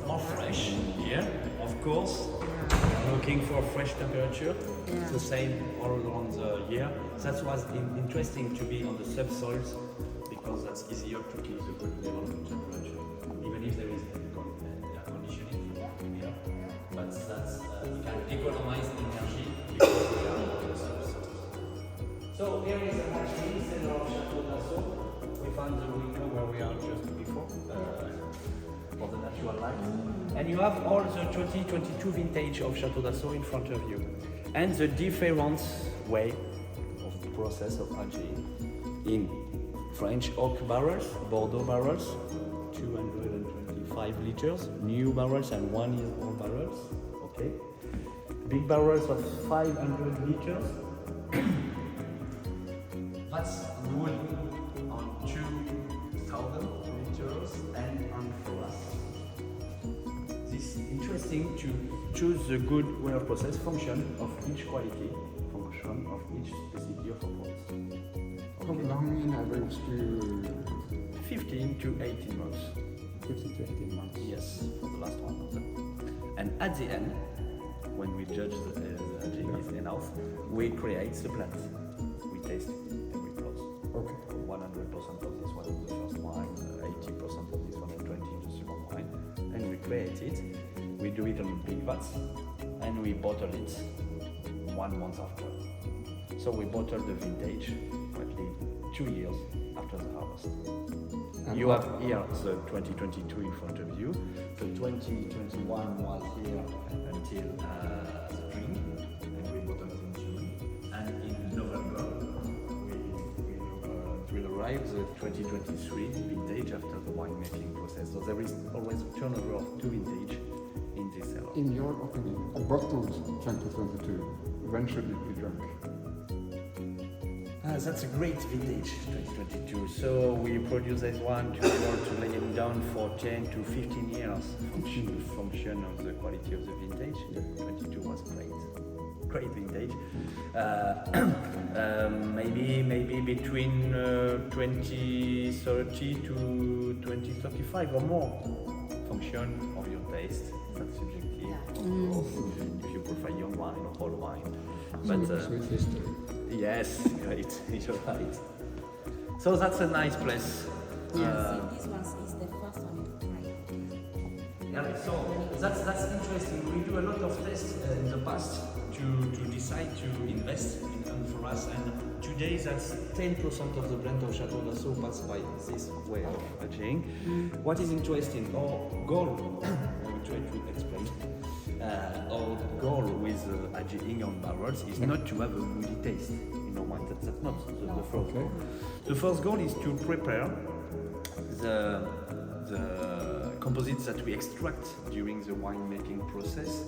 more fresh here, of course. Looking for fresh temperature. It's the same all around the year. That was interesting to be on the subsoils because that's easier to keep the good level of temperature, even if there is air conditioning here. But that's you can economize energy because we are on the subsoil. So here is the hatchery center of Château Dassault. We found the window where we are just before for the natural light. And you have all the 2022 vintage of Château Dassault in front of you. And the different way of the process of aging in French oak barrels, Bordeaux barrels, 225 liters, new barrels and 1 year old barrels, okay? Big barrels of 500 liters. That's wood on 2,000 liters and on frost. This is interesting to choose the good wear process function of each quality, function of each specificity of a product. How long in average to 15 to 18 months. 15 to 18 months? Yes, for the last one of them. And at the end, when we judge the aging is enough, we create the plant. We taste every close. Okay. 100% of this one is the first wine, 80% of this one and 20 in the second wine. And we create it. We do it on big vats and we bottle it 1 month after. So we bottle the vintage roughly 2 years after the harvest. And you have here the 2022 in front of you. The 2021 was here until spring, and we bottled in June. And in November, we will arrive the 2023 vintage after the winemaking process. So there is always a turnover of 2 vintage in this cellar. In your opinion, a bottle 2022, when should it be drunk? That's a great vintage, 2022. So we produce this one to be able to lay it down for 10 to 15 years. Function of the quality of the vintage. 22 was great vintage. Maybe between 2030 to 2035 or more. Function of your taste. That's subjective, of course. If you prefer young wine or old wine. But Sweet history. yes, great. You're right. So that's a nice place. See, this one is the first one you try. Yeah, so that's interesting. We do a lot of tests in the past to decide to invest in Amphoras, and today that's 10% of the blend of Château Dassault passed by this way of aging. What is interesting, our goal, I will try to explain, our goal with aging on barrels is not to have a woody taste. You know what? That's not the first goal. The first goal is to prepare the composites that we extract during the winemaking process.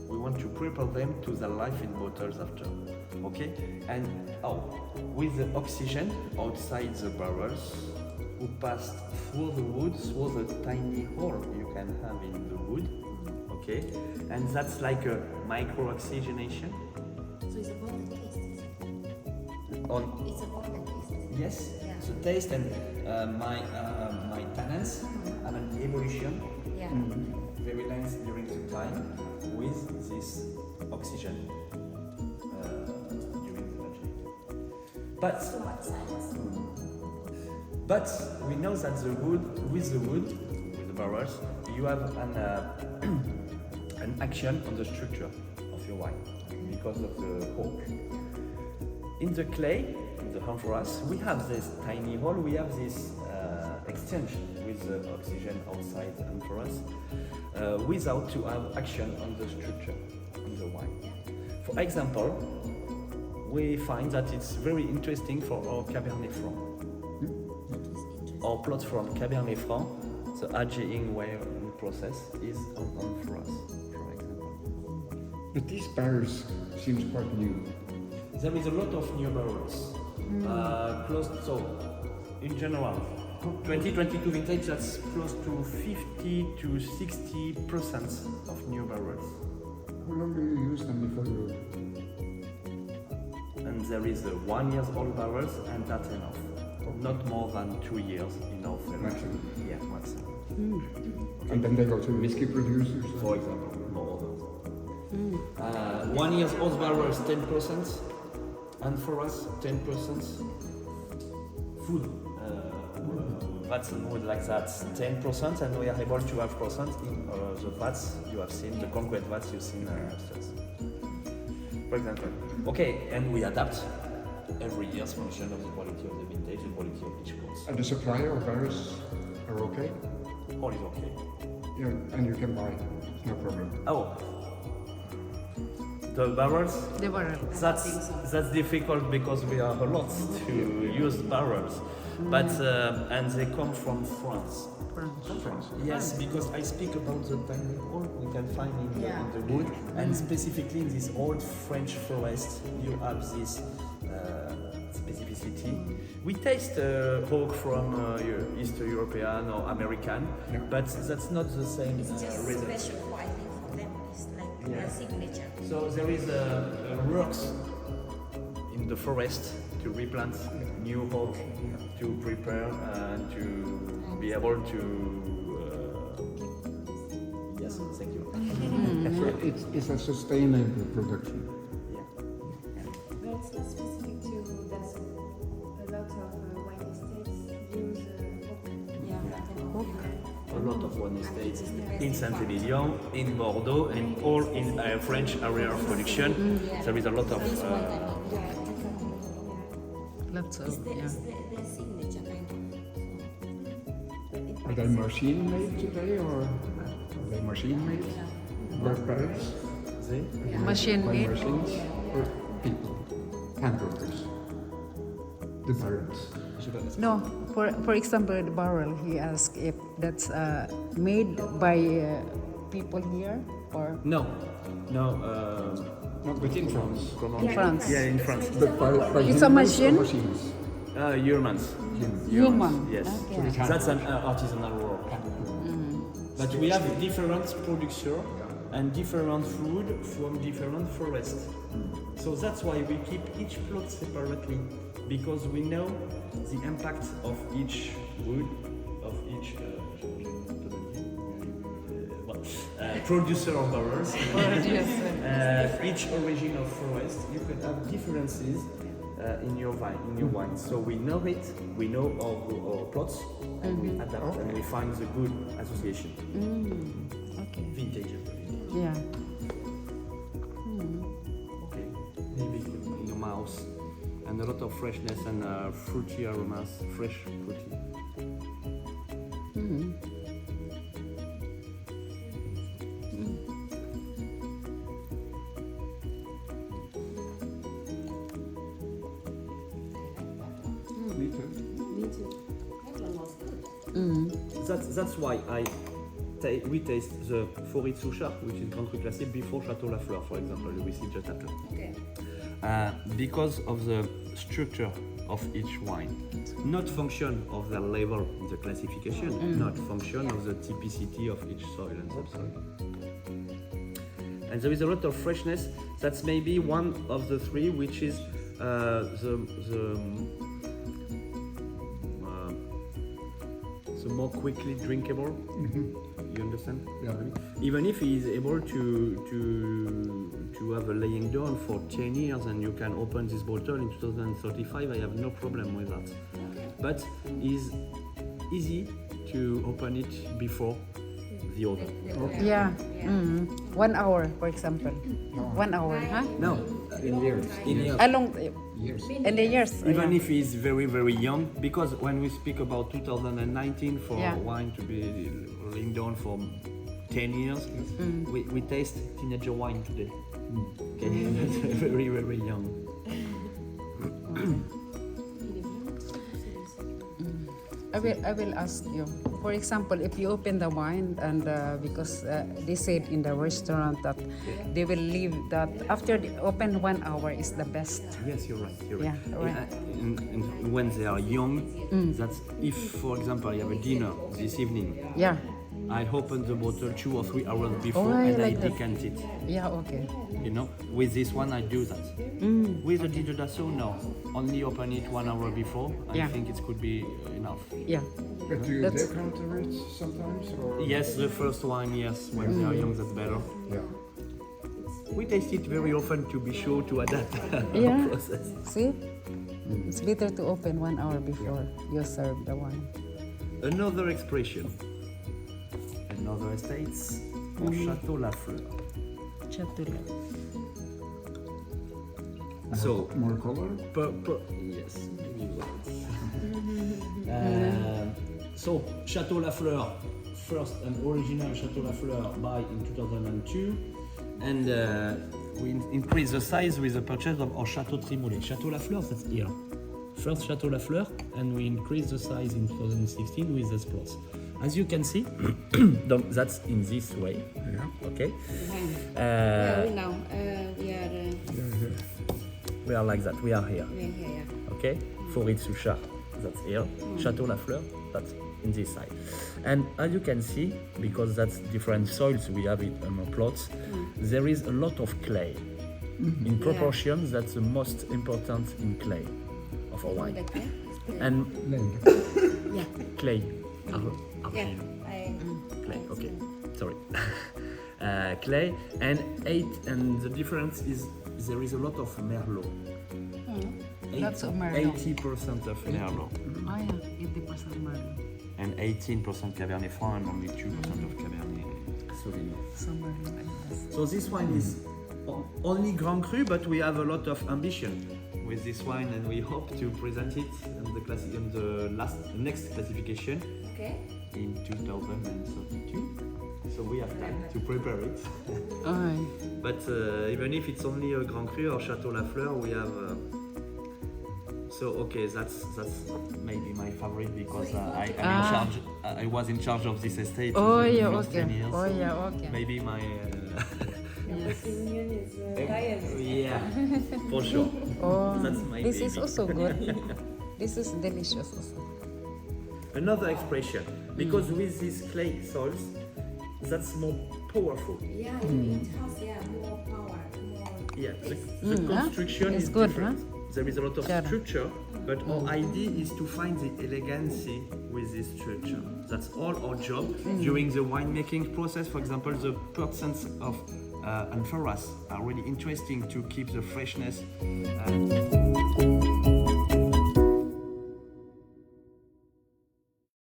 We want to prepare them to the life in bottles after. Okay? And with the oxygen outside the barrels, we pass through the wood, through the tiny hole you can have in the wood. Okay? And that's like a micro-oxygenation. So it's about the taste, is it? It's about the taste. Yes, Yeah. the taste and my tannins have an evolution Yeah. very nice during the time with this oxygen during the aging. But So much science. But we know that with the barrels, you have an action on the structure of your wine because of the oak. In the clay, in the amphoras, we have this tiny hole, we have this extension with the oxygen outside the amphoras without to have action on the structure of the wine. For example, we find that it's very interesting for our Cabernet Franc. Our plot from Cabernet Franc, the aging weighing process is on amphoras, for example. But these barrels seems quite new. There is a lot of new barrels. So, in general, 2022 vintage, that's close to 50 to 60% of new barrels. How long do you use them before you... And there is 1 year old barrels, and that's enough. Not more than 2 years enough. Maximum. Yeah, maximum. And then they go to whiskey producers. For example, more. 1 year's old barrel is 10%, and for us 10% food. Vats and wood like that, 10%, and we are able to have percent in the vats you have seen, the concrete vats you've seen upstairs. For example. Okay, and we adapt every year's function of the quality of the vintage, the quality of each course. And the supplier of barrels are okay? All is okay. Yeah, and you can buy, no problem. Oh, the barrels? The barrel. That's difficult because we are a lot to use barrels, but and they come from France. France. Yes, because I speak about the dining hall we can find in the wood, and specifically in this old French forest, you have this specificity. We taste oak from Eastern European or American, but that's not the same It's just rhythm. special quality for them. It's like a signature. So there is works in the forest to replant new oak, to prepare and to be able to. Yes, thank you. So it's a sustainable production. But it's not specific to Dassault. A lot of wine estates use oak. A lot of wine estates in Saint-Emillion, in Bordeaux, and all in a French area of production. There is a lot of. Lots of, It's the signature kind of. Are they machine made today or are they machine made? Barrels? Machine By made? machines or people? Hand workers? The barrels. No, for example, the barrel, he asked if that's made by people here or No. Not within France. in France. Yeah, in France. But by It's a humans or machine? machines? Humans. Human. Yes. Okay. That's an artisanal work. But we have different producer and different food from different forests. So that's why we keep each plot separately, because we know the impact of each wood, of each producer of barrels, each origin of forest. You could have differences in your wine. So we know it, we know our plots, and we adapt and we find the good association. Okay. Vintage. Yeah. Okay. Maybe in your mouth, and a lot of freshness and fruity aromas, fresh fruity. Me too. That's why we taste the Forêt Souchard, which is Grand Cru Classé, before Château Lafleur, for example, we see just after. Okay. Because of the structure of each wine, not function of the level in the classification, not function of the typicity of each soil and subsoil. And there is a lot of freshness. That's maybe one of the three, which is the more quickly drinkable. You understand? Yeah. Even if he is able to have a laying down for 10 years and you can open this bottle in 2035, I have no problem with that. But it's easy to open it before the other. Yeah. 1 hour, for example. 1 hour, huh? No, In years. in years. Along Years. in the years. Even if he's very, very young, because when we speak about 2019 for wine to be laying down for 10 years, we taste teenager wine today. Okay, that's very, very young. I will ask you. For example, if you open the wine and because they said in the restaurant that they will leave that after the open 1 hour is the best. Yes, you're right. You're right. Yeah, right. When they are young, that's if, for example, you have a dinner this evening, Yeah. I open the bottle 2 or 3 hours before I and like I that. decant it. Yeah, okay. You know, with this one I do that. With the Dido Dassault, no. Only open it 1 hour before. I Yeah. think it could be enough. Yeah. But do you That's- decanter it sometimes? Or? Yes, the first one, yes. When they are young, that's better. Yeah. We taste it very often to be sure to adapt Yeah. our process. See? It's better to open 1 hour before you serve the wine. Another expression. Another estates or Chateau Lafleur. Chatula. So, More color? yes. maybe words. So, Chateau Lafleur, first an original Chateau Lafleur buy in 2002, and we increased the size with the purchase of our Chateau Tremoulet. Chateau Lafleur, that's here. First Chateau Lafleur, and we increased the size in 2016 with the plots. As you can see, that's in this way. Yeah. Okay. Well, now we are Yeah. We are like that. We are here. yeah. Okay, Forêt-sous-Chat, that's here. Chateau Lafleur, that's in this side. And as you can see, because that's different soils we have it on our plots, there is a lot of clay. In proportion, that's the most important in clay of our wine. Like that. And Yeah. clay, Yeah. argile, I. clay. Okay, sorry. Clay and the difference is there is a lot of Merlot. Lots of Merlot. 80% of Merlot. Oh yeah, 80% Merlot. And 18% Cabernet Franc and only 2% of Cabernet Sauvignon. So Merlot, yes. So this wine is only Grand Cru, but we have a lot of ambition with this wine, and we hope to present it in the next classification Okay. in 2032. So we have time to prepare it. Aye. But even if it's only a Grand Cru or Chateau Lafleur, we have. So okay, that's maybe my favorite because I was in charge of this estate. Oh in the yeah, first okay. 10 years, Oh so yeah, okay. Maybe my. Opinion is biased. Yeah, for sure. Oh, That's my this is baby. also good. This is delicious also. Another expression, because with these clay soils, that's more powerful. Yeah, it has more power, more. Yeah, the construction It's is good, different. There is a lot of Sure. structure, but our idea is to find the elegancy with this structure. That's all our job during the winemaking process. For example, the percents of amphoras are really interesting to keep the freshness.